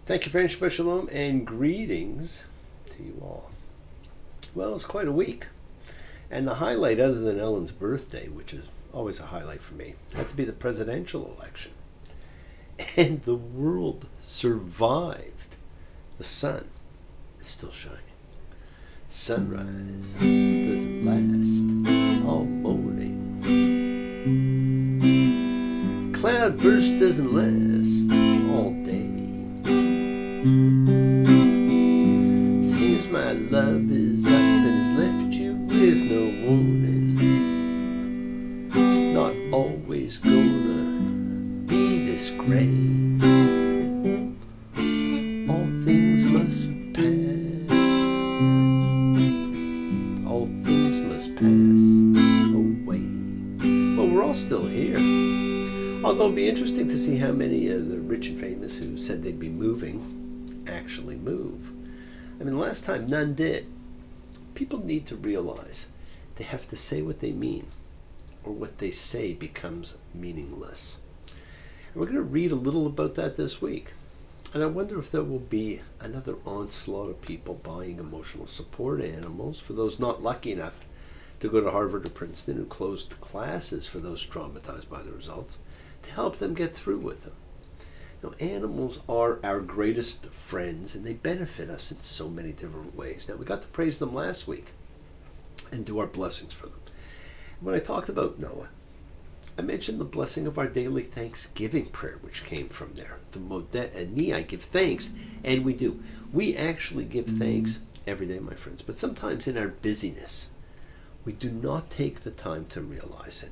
Thank you, friends, Shabbat Shalom, and greetings to you all. Well, it's quite a week. And the highlight, other than Ellen's birthday, which is always a highlight for me, had to be the presidential election. And the world survived. The sun is still shining. Sunrise doesn't last all morning. Cloudburst doesn't last all day. Seems my love is up and has left you with no warning. Not always gonna be this great. All things must pass. All things must pass away. Well, we're all still here. Although it'll be interesting to see how many of the rich and famous who said they'd be moving actually move. I mean, last time none did. People need to realize they have to say what they mean, or what they say becomes meaningless. And we're going to read a little about that this week. And I wonder if there will be another onslaught of people buying emotional support animals for those not lucky enough to go to Harvard or Princeton, who closed classes for those traumatized by the results, to help them get through with them. Now, animals are our greatest friends, and they benefit us in so many different ways. Now, we got to praise them last week and do our blessings for them. When I talked about Noah, I mentioned the blessing of our daily Thanksgiving prayer, which came from there. The Modet Ani, I give thanks, and we do. We actually give thanks every day, my friends, but sometimes in our busyness, we do not take the time to realize it.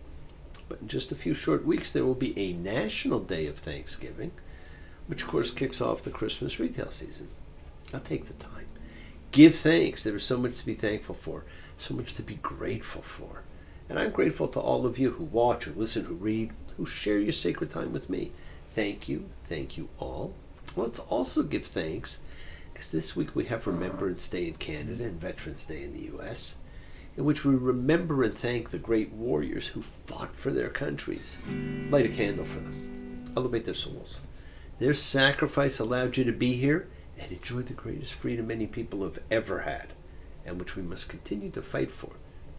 But in just a few short weeks, there will be a National Day of Thanksgiving, which of course kicks off the Christmas retail season. I'll take the time. Give thanks. There is so much to be thankful for, so much to be grateful for. And I'm grateful to all of you who watch, who listen, who read, who share your sacred time with me. Thank you all. Let's also give thanks, because this week we have Remembrance Day in Canada and Veterans Day in the U.S., in which we remember and thank the great warriors who fought for their countries. Light a candle for them. Elevate their souls. Their sacrifice allowed you to be here and enjoy the greatest freedom many people have ever had, and which we must continue to fight for,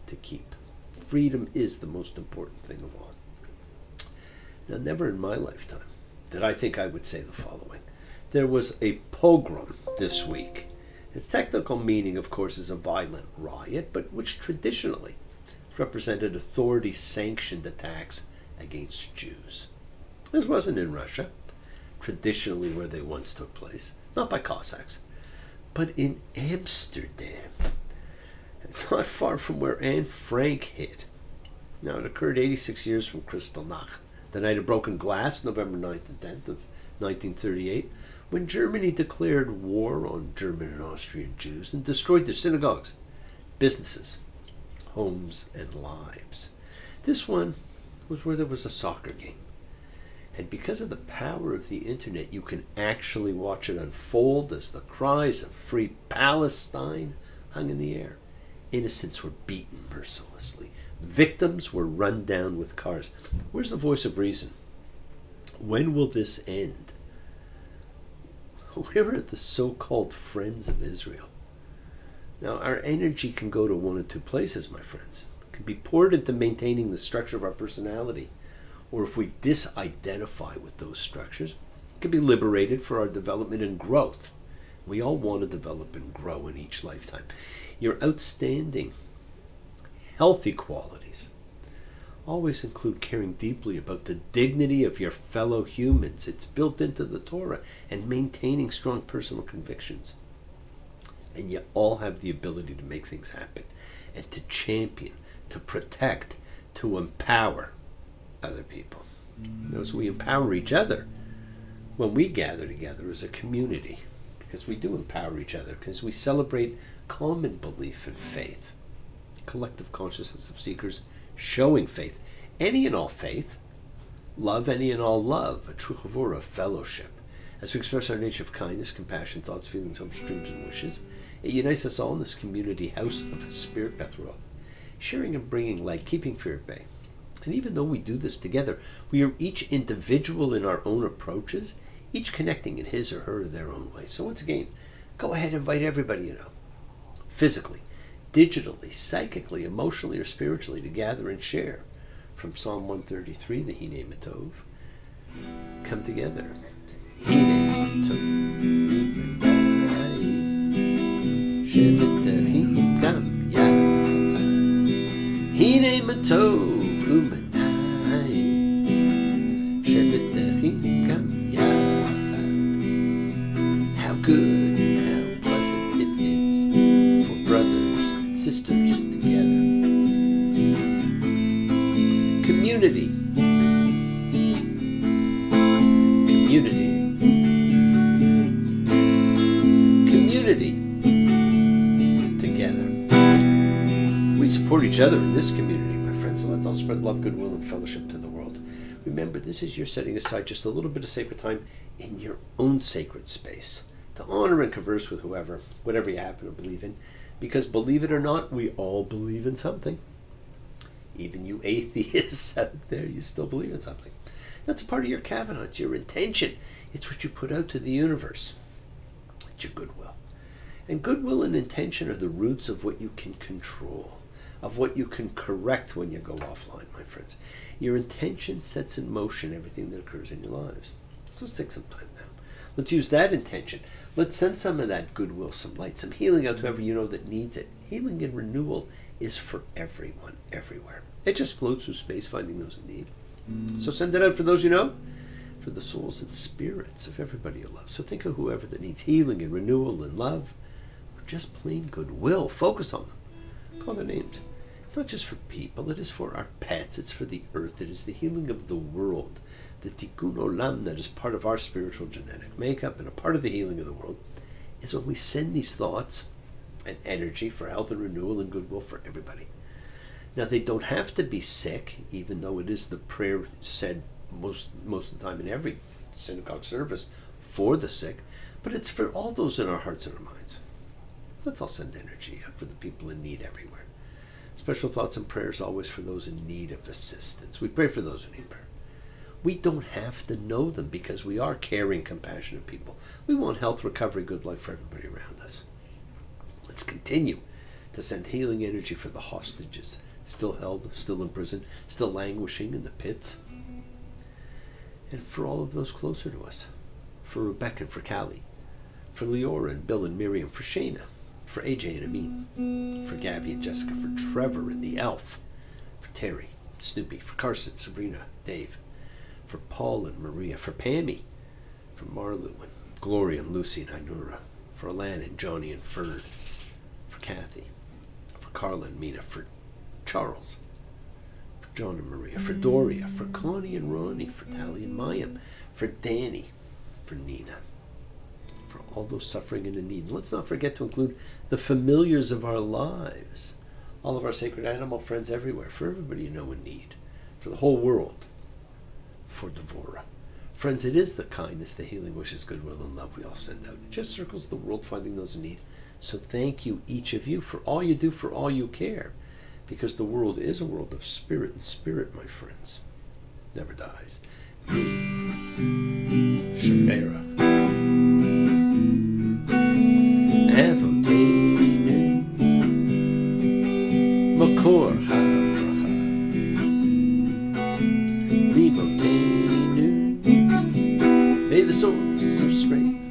to keep. Freedom is the most important thing of all. Now, never in my lifetime did I think I would say the following. There was a pogrom this week. Its technical meaning, of course, is a violent riot, but which traditionally represented authority-sanctioned attacks against Jews. This wasn't in Russia, traditionally where they once took place, not by Cossacks, but in Amsterdam, not far from where Anne Frank hid. Now, it occurred 86 years from Kristallnacht, the night of broken glass, November 9th and 10th of 1938, when Germany declared war on German and Austrian Jews and destroyed their synagogues, businesses, homes, and lives. This one was where there was a soccer game. And because of the power of the internet, you can actually watch it unfold as the cries of Free Palestine hung in the air. Innocents were beaten mercilessly. Victims were run down with cars. Where's the voice of reason? When will this end? Where are the so-called friends of Israel? Now, our energy can go to one of two places, my friends. It can be poured into maintaining the structure of our personality, or if we disidentify with those structures, it can be liberated for our development and growth. We all want to develop and grow in each lifetime. Your outstanding, healthy qualities always include caring deeply about the dignity of your fellow humans. It's built into the Torah, and maintaining strong personal convictions. And you all have the ability to make things happen, and to champion, to protect, to empower other people. As we empower each other when we gather together as a community, because we do empower each other, because we celebrate common belief and faith, collective consciousness of seekers showing faith, any and all faith, love any and all love, a true chavura, fellowship. As we express our nature of kindness, compassion, thoughts, feelings, hopes, dreams, and wishes, it unites us all in this community house of spirit, Bethroth, sharing and bringing light, keeping fear at bay. And even though we do this together, we are each individual in our own approaches, each connecting in his or her their own way. So once again, go ahead and invite everybody you know, physically, digitally, psychically, emotionally, or spiritually, to gather and share. From Psalm 133, the Hine Matov, come together. Hine Matov, Shevet Achim Gam Yachad. Hine Matov, Umanai, Shevet Achim Gam Yachad. How good and how pleasant it is for brothers and sisters together. Community. Community. Community. Together. We support each other in this community, my friends, so let's all spread love, goodwill, and fellowship to the world. Remember, this is your setting aside just a little bit of sacred time in your own sacred space to honor and converse with whoever, whatever you happen to believe in, because believe it or not, we all believe in something. Even you atheists out there, you still believe in something. That's a part of your kavanah. It's your intention. It's what you put out to the universe. It's your goodwill. And goodwill and intention are the roots of what you can control, of what you can correct when you go offline, my friends. Your intention sets in motion everything that occurs in your lives. So let's take some time now. Let's use that intention. Let's send some of that goodwill, some light, some healing out to whoever you know that needs it. Healing and renewal is for everyone, everywhere. It just floats through space, finding those in need. So send it out for those you know, for the souls and spirits of everybody you love. So think of whoever that needs healing and renewal and love, or just plain goodwill. Focus on them. Call their names. It's not just for people. It is for our pets. It's for the earth. It is the healing of the world. The tikkun olam that is part of our spiritual genetic makeup and a part of the healing of the world is when we send these thoughts and energy for health and renewal and goodwill for everybody. Now, they don't have to be sick, even though it is the prayer said most of the time in every synagogue service for the sick, but it's for all those in our hearts and our minds. Let's all send energy out for the people in need everywhere. Special thoughts and prayers always for those in need of assistance. We pray for those who need prayer. We don't have to know them because we are caring, compassionate people. We want health, recovery, good life for everybody around us. Let's continue to send healing energy for the hostages, still held, still in prison, still languishing in the pits. And for all of those closer to us. For Rebecca and for Callie. For Leora and Bill and Miriam. For Shayna. For AJ and Amin. For Gabby and Jessica. For Trevor and the Elf. For Terry, Snoopy. For Carson, Sabrina, Dave. For Paul and Maria. For Pammy. For Marlu and Gloria and Lucy and Inura. For Alan and Johnny and Ferd. For Kathy. For Carla and Mina. For Charles, for John and Maria, for Doria, for Connie and Ronnie, for Tally and Mayim, for Danny, for Nina, for all those suffering and in need. And let's not forget to include the familiars of our lives, all of our sacred animal friends everywhere, for everybody you know in need, for the whole world, for Devora. Friends, it is the kindness, the healing wishes, goodwill, and love we all send out. It just circles the world finding those in need. So thank you, each of you, for all you do, for all you care. Because the world is a world of spirit, and spirit, my friends, never dies. Shabera. Avoteinu. Makor ha-bracha. Limoteinu. May the source of strength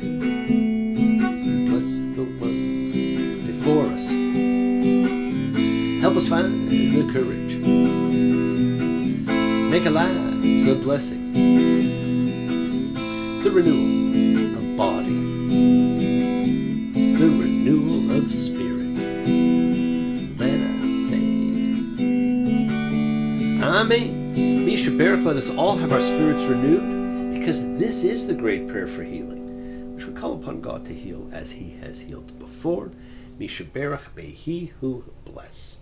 bless the ones before us. Help us find the courage. Make our lives a blessing. The renewal of body. The renewal of spirit. Let us say, Amen. Misha Barak, let us all have our spirits renewed, because this is the great prayer for healing, which we call upon God to heal as He has healed before. Misha Barak, may He who blessed.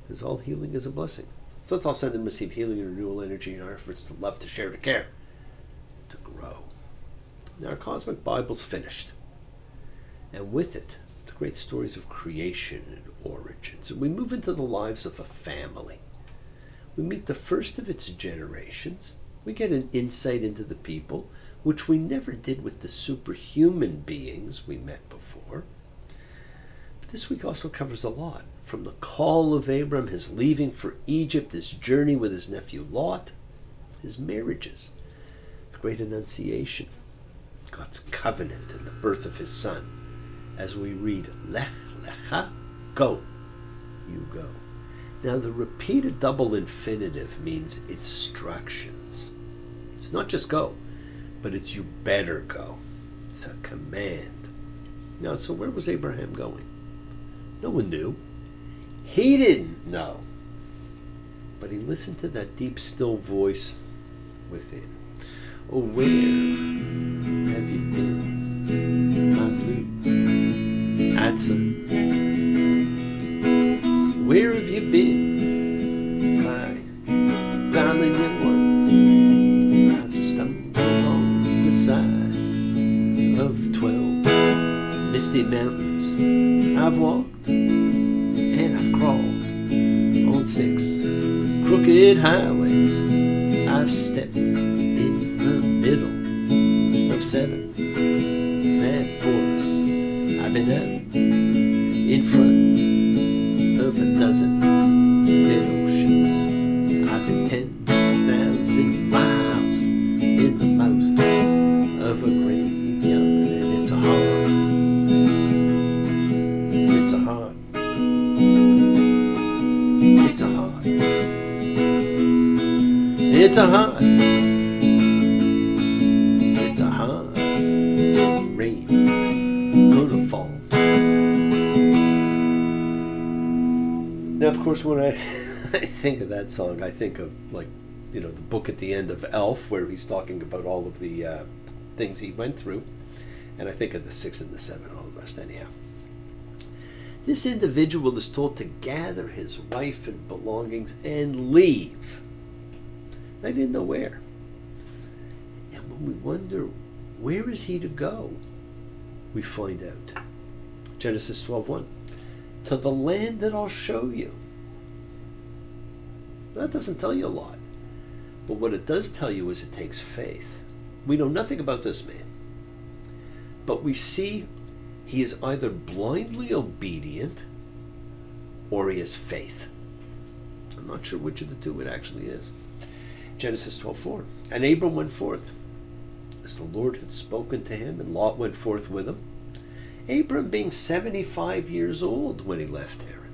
Because all healing is a blessing. So let's all send and receive healing and renewal energy in our efforts to love, to share, to care, to grow. Now our cosmic Bible's finished. And with it, the great stories of creation and origins. And we move into the lives of a family. We meet the first of its generations. We get an insight into the people. which we never did with the superhuman beings we met before. But this week also covers a lot, from the call of Abram, his leaving for Egypt, his journey with his nephew Lot, his marriages, the great Annunciation, God's covenant, and the birth of his son, as we read, lech, lecha, go, you go. Now, the repeated double infinitive means instructions. It's not just go, but it's you better go. It's a command. Now, so where was Abraham going? No one knew. He didn't know. But he listened to that deep, still voice within. Oh, where have you been, my blue Adson? Where have you been, my darling young one? I've stumbled on the side of 12 misty mountains. I've walked and I've crawled on 6 crooked highways. I've stepped in the middle of 7 sad forests. I've been out in front of a dozen dead oceans. I've been 10,000 miles in the mouth of a graveyard, and it's a hard, it's a hard, it's a hard, it's a hard, it's a hard rain gonna fall. Now, of course, when I think of that song, I think of, like, the book at the end of Elf, where he's talking about all of the things he went through. And I think of the 6 and the 7 and all the rest anyhow. This individual is told to gather his wife and belongings and leave. I didn't know where. And when we wonder, where is he to go? We find out. Genesis 12:1. To the land that I'll show you. That doesn't tell you a lot. But what it does tell you is it takes faith. We know nothing about this man. But we see he is either blindly obedient or he has faith. I'm not sure which of the two it actually is. Genesis 12:4. And Abram went forth, as the Lord had spoken to him, and Lot went forth with him. Abram being 75 years old when he left Haran.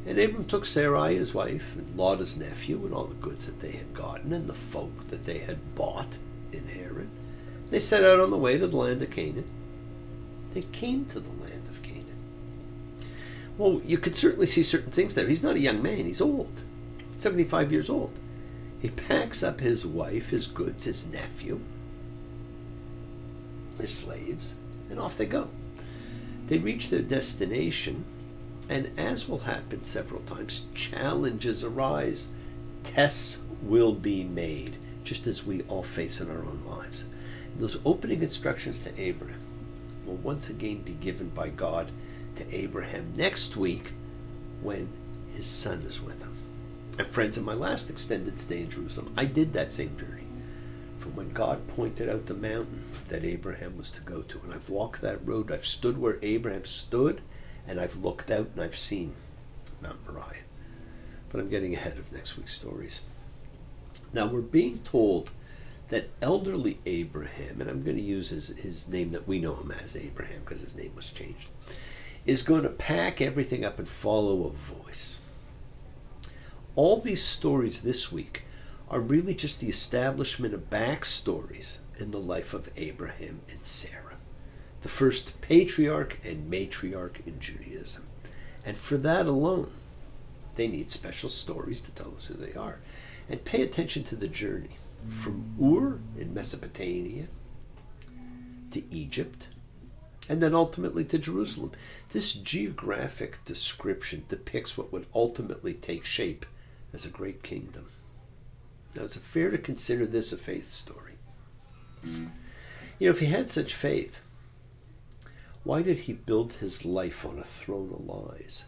And Abram took Sarai his wife, and Lot his nephew, and all the goods that they had gotten, and the folk that they had bought in Haran. They set out on the way to the land of Canaan. They came to the land of Canaan. Well, you could certainly see certain things there. He's not a young man, he's old. 75 years old. He packs up his wife, his goods, his nephew, his slaves, and off they go. They reach their destination, and as will happen several times, challenges arise. Tests will be made, just as we all face in our own lives. And those opening instructions to Abraham will once again be given by God to Abraham next week when his son is with him. And friends, in my last extended stay in Jerusalem, I did that same journey. From when God pointed out the mountain that Abraham was to go to. And I've walked that road. I've stood where Abraham stood, and I've looked out and I've seen Mount Moriah. But I'm getting ahead of next week's stories. Now, we're being told that elderly Abraham, and I'm going to use his name that we know him as, Abraham, because his name was changed, is going to pack everything up and follow a voice. All these stories this week are really just the establishment of backstories in the life of Abraham and Sarah, the first patriarch and matriarch in Judaism. And for that alone, they need special stories to tell us who they are. And pay attention to the journey from Ur in Mesopotamia to Egypt, and then ultimately to Jerusalem. This geographic description depicts what would ultimately take shape as a great kingdom. Now, is it fair to consider this a faith story? If he had such faith, why did he build his life on a throne of lies?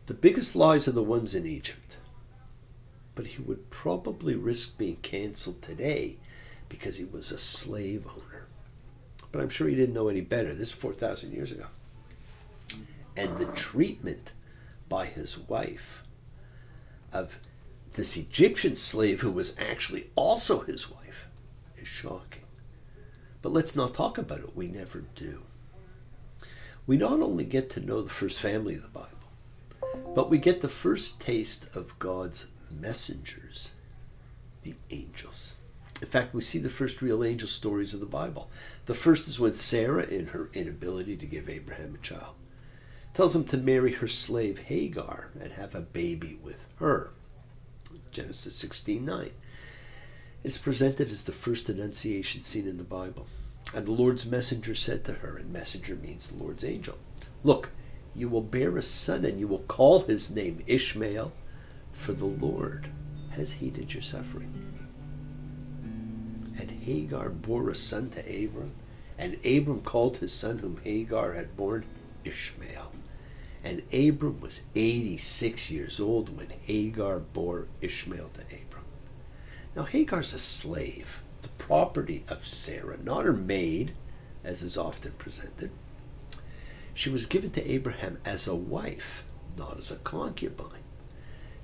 The biggest lies are the ones in Egypt. But he would probably risk being canceled today because he was a slave owner. But I'm sure he didn't know any better. This is 4,000 years ago. And the treatment by his wife of this Egyptian slave who was actually also his wife is shocking. But let's not talk about it. We never do. We not only get to know the first family of the Bible, but we get the first taste of God's messengers, the angels. In fact, we see the first real angel stories of the Bible. The first is when Sarah, in her inability to give Abraham a child, tells him to marry her slave Hagar and have a baby with her. Genesis 16:9. It's presented as the first annunciation scene in the Bible. And the Lord's messenger said to her, and messenger means the Lord's angel, "Look, you will bear a son, and you will call his name Ishmael, for the Lord has heeded your suffering." And Hagar bore a son to Abram, and Abram called his son whom Hagar had borne Ishmael. And Abram was 86 years old when Hagar bore Ishmael to Abram. Now Hagar's a slave, the property of Sarah, not her maid, as is often presented. She was given to Abraham as a wife, not as a concubine.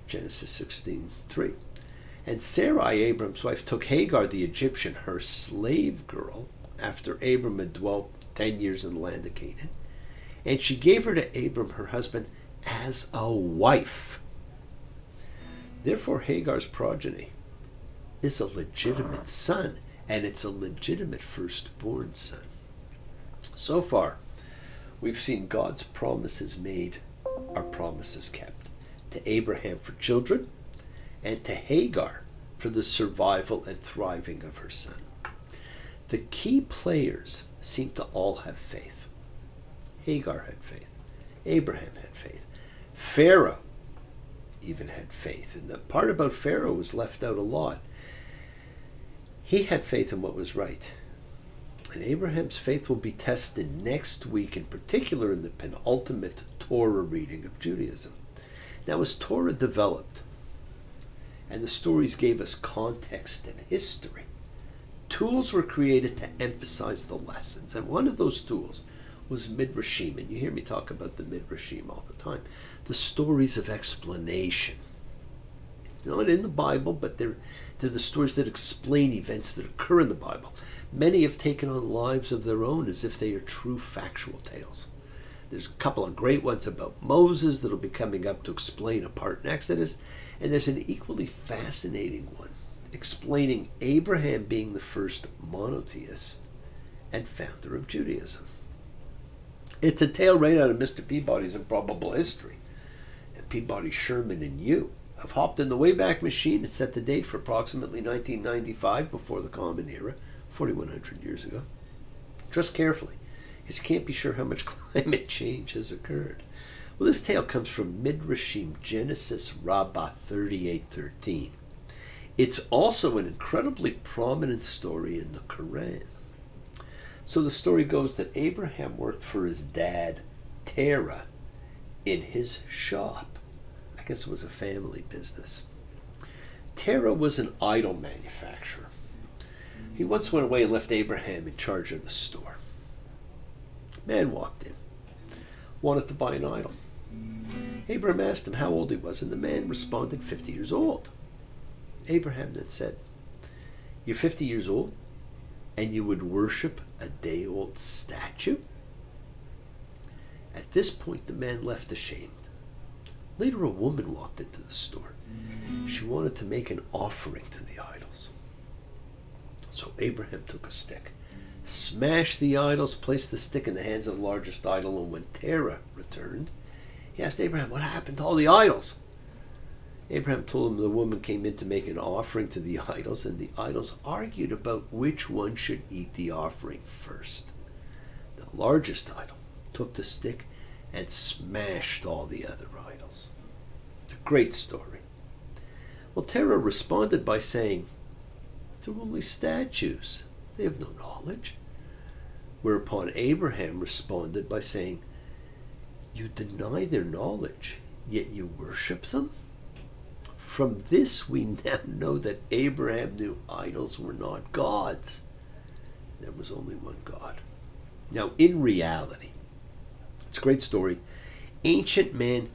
Genesis 16:3. And Sarai, Abram's wife, took Hagar the Egyptian, her slave girl, after Abram had dwelt 10 years in the land of Canaan, and she gave her to Abram, her husband, as a wife. Therefore, Hagar's progeny is a legitimate son, and it's a legitimate firstborn son. So far, we've seen God's promises made are promises kept. To Abraham for children, and to Hagar for the survival and thriving of her son. The key players seem to all have faith. Hagar had faith. Abraham had faith. Pharaoh even had faith. And the part about Pharaoh was left out a lot. He had faith in what was right. And Abraham's faith will be tested next week, in particular in the penultimate Torah reading of Judaism. Now, as Torah developed, and the stories gave us context and history, tools were created to emphasize the lessons. And one of those tools was Midrashim. And you hear me talk about the Midrashim all the time. The stories of explanation. Not in the Bible, but they're the stories that explain events that occur in the Bible. Many have taken on lives of their own as if they are true factual tales. There's a couple of great ones about Moses that'll be coming up to explain a part in Exodus. And there's an equally fascinating one explaining Abraham being the first monotheist and founder of Judaism. It's a tale right out of Mr. Peabody's Improbable History. And Peabody, Sherman, and you have hopped in the Wayback Machine and set the date for approximately 1995, before the Common Era, 4,100 years ago. Trust carefully, because you can't be sure how much climate change has occurred. Well, this tale comes from Midrashim, Genesis Rabbah 38:13. It's also an incredibly prominent story in the Quran. So the story goes that Abraham worked for his dad, Terah, in his shop. I guess it was a family business. Terah was an idol manufacturer. He once went away and left Abraham in charge of the store. Man walked in, wanted to buy an idol. Abraham asked him how old he was, and the man responded, 50 years old. Abraham then said, "You're 50 years old, and you would worship a day-old statue?" At this point, the man left ashamed. Later, a woman walked into the store. She wanted to make an offering to the idols. So Abraham took a stick, smashed the idols, placed the stick in the hands of the largest idol, and when Terah returned, he asked Abraham, "What happened to all the idols?" Abraham told him the woman came in to make an offering to the idols, and the idols argued about which one should eat the offering first. The largest idol took the stick and smashed all the other idols. It's a great story. Well, Terah responded by saying, "They're only statues. They have no knowledge." Whereupon Abraham responded by saying, "You deny their knowledge, yet you worship them? from this we now know that Abraham knew idols were not gods. There was only one God. Now, in reality, it's a great story. Ancient man,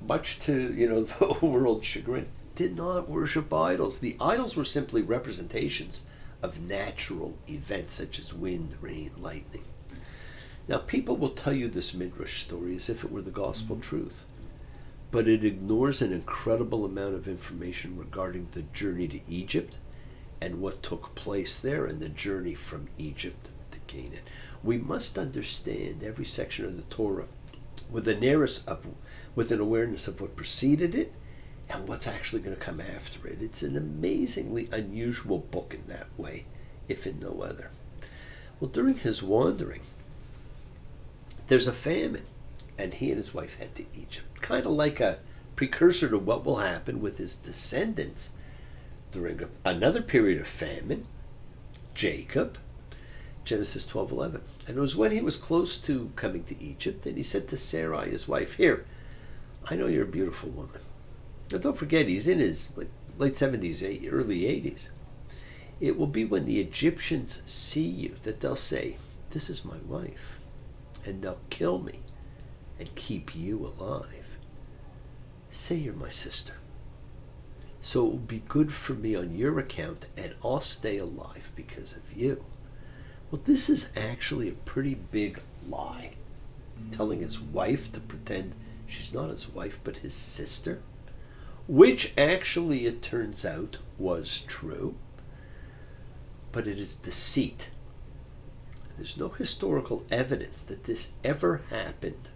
much to the world's chagrin, did not worship idols. The idols were simply representations of natural events such as wind, rain, lightning. Now, people will tell you this Midrash story as if it were the gospel truth, but it ignores an incredible amount of information regarding the journey to Egypt and what took place there and the journey from Egypt to Canaan. We must understand every section of the Torah with an awareness of what preceded it and what's actually going to come after it. It's an amazingly unusual book in that way, if in no other. Well, during his wandering, there's a famine, and he and his wife head to Egypt, kind of like a precursor to what will happen with his descendants during another period of famine, Jacob, Genesis 12:11. And it was when he was close to coming to Egypt that he said to Sarai, his wife, "Here, I know you're a beautiful woman." Now don't forget, he's in his late 70s, early 80s. It will be when the Egyptians see you that they'll say, "This is my wife," and they'll kill me and keep you alive. Say you're my sister. So it will be good for me on your account, and I'll stay alive because of you. Well, this is actually a pretty big lie. Telling his wife to pretend she's not his wife but his sister, which actually it turns out was true, but it is deceit. There's no historical evidence that this ever happened,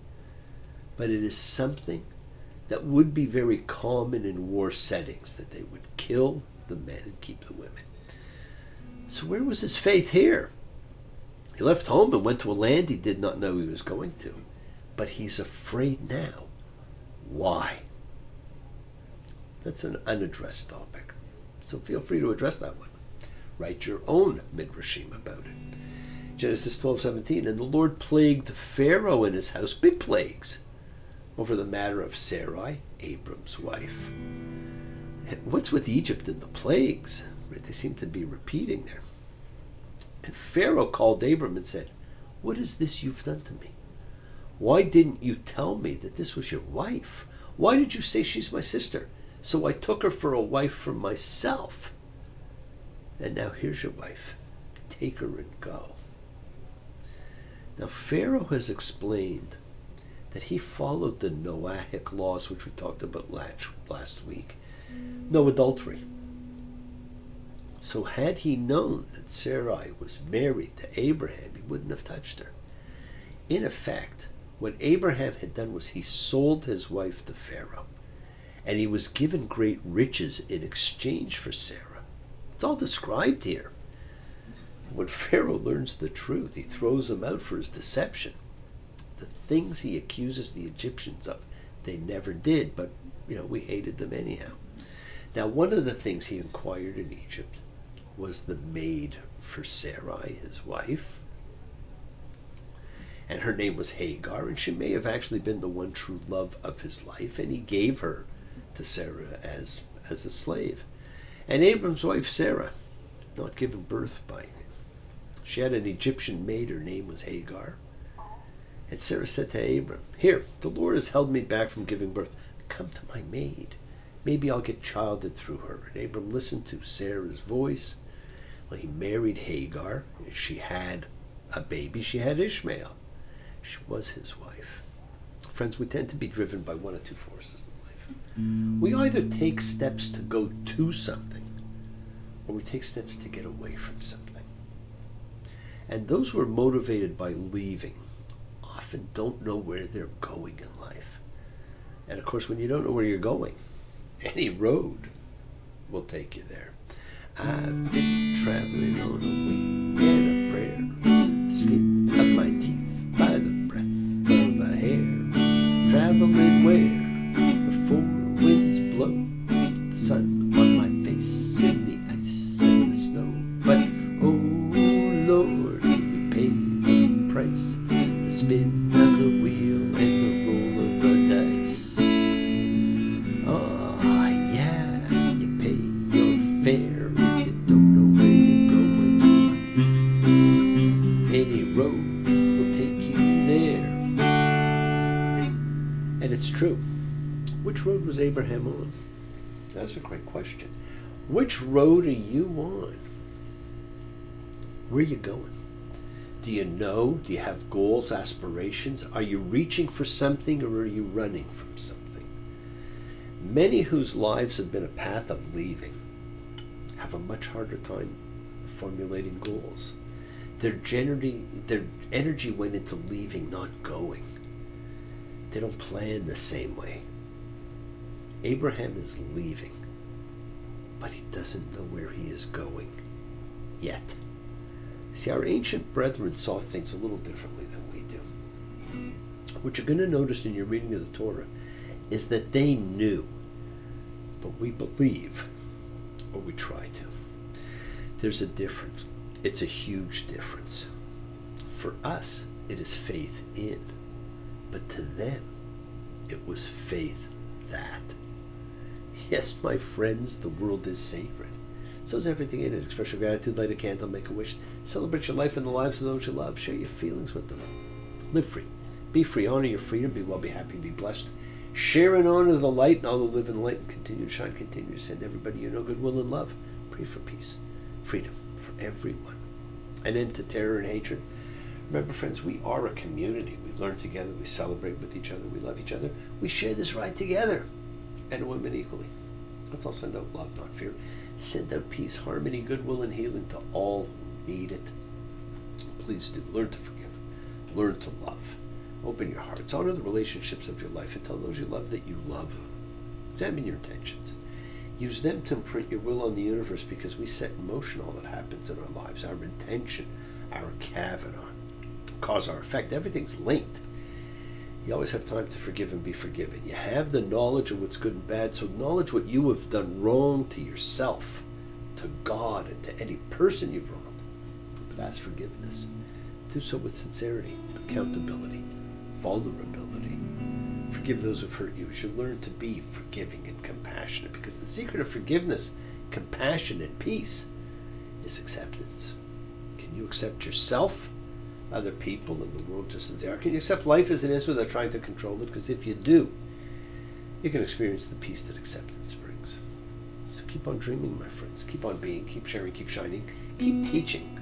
but it is something that would be very common in war settings, that they would kill the men and keep the women. So where was his faith here? He left home and went to a land he did not know he was going to, but he's afraid now. Why? That's an unaddressed topic, so feel free to address that one. Write your own midrashim about it. Genesis 12:17, and the Lord plagued Pharaoh and his house, big plagues, over the matter of Sarai, Abram's wife. What's with Egypt and the plagues? They seem to be repeating there. And Pharaoh called Abram and said, "What is this you've done to me? Why didn't you tell me that this was your wife? Why did you say she's my sister? So I took her for a wife for myself. And now here's your wife. Take her and go." Now Pharaoh has explained that he followed the Noahic laws, which we talked about last week. No adultery. So had he known that Sarai was married to Abraham, he wouldn't have touched her. In effect, what Abraham had done was he sold his wife to Pharaoh, and he was given great riches in exchange for Sarah. It's all described here. When Pharaoh learns the truth, he throws him out for his deception. The things he accuses the Egyptians of, they never did, but, we hated them anyhow. Now, one of the things he inquired in Egypt was the maid for Sarai, his wife. And her name was Hagar, and she may have actually been the one true love of his life, and he gave her to Sarah as a slave. And Abram's wife, Sarah, not given birth by him. She had an Egyptian maid, her name was Hagar. And Sarah said to Abram, "Here, the Lord has held me back from giving birth. Come to my maid. Maybe I'll get childed through her." And Abram listened to Sarah's voice. Well, he married Hagar. She had a baby. She had Ishmael. She was his wife. Friends, we tend to be driven by one of two forces in life. We either take steps to go to something, or we take steps to get away from something. And those who are motivated by leaving often don't know where they're going in life. And of course, when you don't know where you're going, any road will take you there. I've been traveling on a wing and a prayer, skin of my teeth by the breath of a hair, traveling where the four winds blow, the sun on my face in the ice and the snow. But oh Lord, we pay the price, the spin of the wheel and the roll of the dice. Oh yeah, road will take you there. And it's true. Which road was Abraham on? That's a great question. Which road are you on? Where are you going? Do you know? Do you have goals, aspirations? Are you reaching for something, or are you running from something? Many whose lives have been a path of leaving have a much harder time formulating goals. Their energy went into leaving, not going. They don't plan the same way. Abraham is leaving, but he doesn't know where he is going yet. See, our ancient brethren saw things a little differently than we do. What you're going to notice in your reading of the Torah is that they knew, but we believe, or we try to. There's a difference. It's a huge difference. For us, it is faith in, but to them, it was faith that. Yes, my friends, the world is sacred. So is everything in it. Express your gratitude, light a candle, make a wish. Celebrate your life and the lives of those you love. Share your feelings with them. Live free. Be free. Honor your freedom. Be well, be happy, be blessed. Share and honor the light, and all who live in the light and continue to shine, continue to send everybody you know goodwill and love. Pray for peace, freedom for everyone. An end to terror and hatred. Remember, friends, we are a community. We learn together. We celebrate with each other. We love each other. We share this ride together. Men and women equally. Let's all send out love, not fear. Send out peace, harmony, goodwill, and healing to all who need it. Please do. Learn to forgive. Learn to love. Open your hearts. Honor the relationships of your life and tell those you love that you love them. Examine your intentions. Use them to imprint your will on the universe, because we set in motion all that happens in our lives. Our intention, our Kavana, cause, our effect. Everything's linked. You always have time to forgive and be forgiven. You have the knowledge of what's good and bad, so acknowledge what you have done wrong to yourself, to God, and to any person you've wronged. But ask forgiveness. Do so with sincerity, accountability, vulnerability. Forgive those who've hurt you as you learn to be forgiving and compassionate, because the secret of forgiveness, compassion, and peace is acceptance. Can you accept yourself, other people, and the world just as they are? Can you accept life as it is without trying to control it? Because if you do, you can experience the peace that acceptance brings. So keep on dreaming, my friends. Keep on being, keep sharing, keep shining, keep teaching.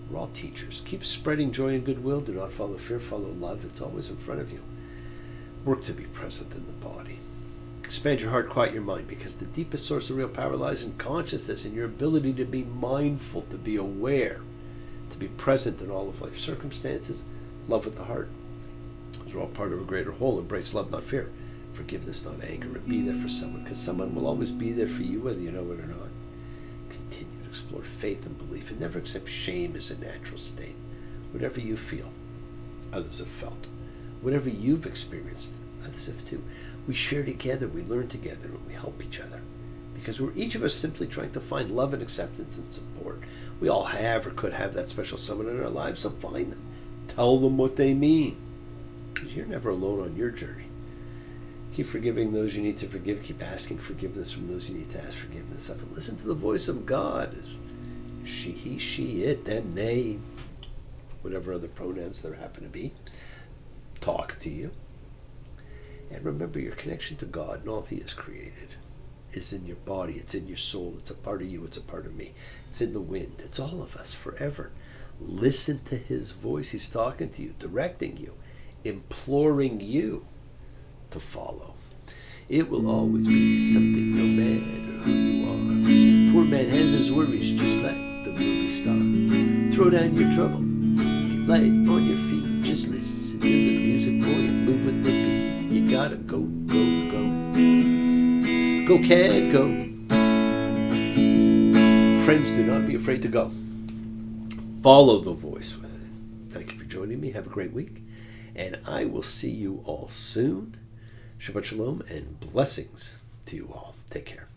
We're all teachers. Keep spreading joy and goodwill. Do not follow fear, follow love. It's always in front of you. Work to be present in the body. Expand your heart, quiet your mind, because the deepest source of real power lies in consciousness and your ability to be mindful, to be aware, to be present in all of life's circumstances. Love with the heart. They're all part of a greater whole. Embrace love, not fear. Forgiveness, not anger. And be there for someone, because someone will always be there for you, whether you know it or not. Continue to explore faith and belief, and never accept shame as a natural state. Whatever you feel, others have felt. Whatever you've experienced, others have too. We share together, we learn together, and we help each other. Because we're each of us simply trying to find love and acceptance and support. We all have or could have that special someone in our lives, so find them. Tell them what they mean. Because you're never alone on your journey. Keep forgiving those you need to forgive. Keep asking forgiveness from those you need to ask forgiveness of. And listen to the voice of God. She, he, she, it, them, they, whatever other pronouns there happen to be, talk to you. And remember, your connection to God and all He has created is in your body, it's in your soul, it's a part of you, it's a part of me. It's in the wind, it's all of us forever. Listen to His voice. He's talking to you, directing you, imploring you to follow. It will always be something, no matter who you are. Poor man has his worries, just like the movie star. Throw down your trouble, get light on your feet, just listen to the music, boy, and move with the beat. You gotta go, go, go. Go, cat, go. Friends, do not be afraid to go. Follow the voice with it. Thank you for joining me. Have a great week. And I will see you all soon. Shabbat Shalom and blessings to you all. Take care.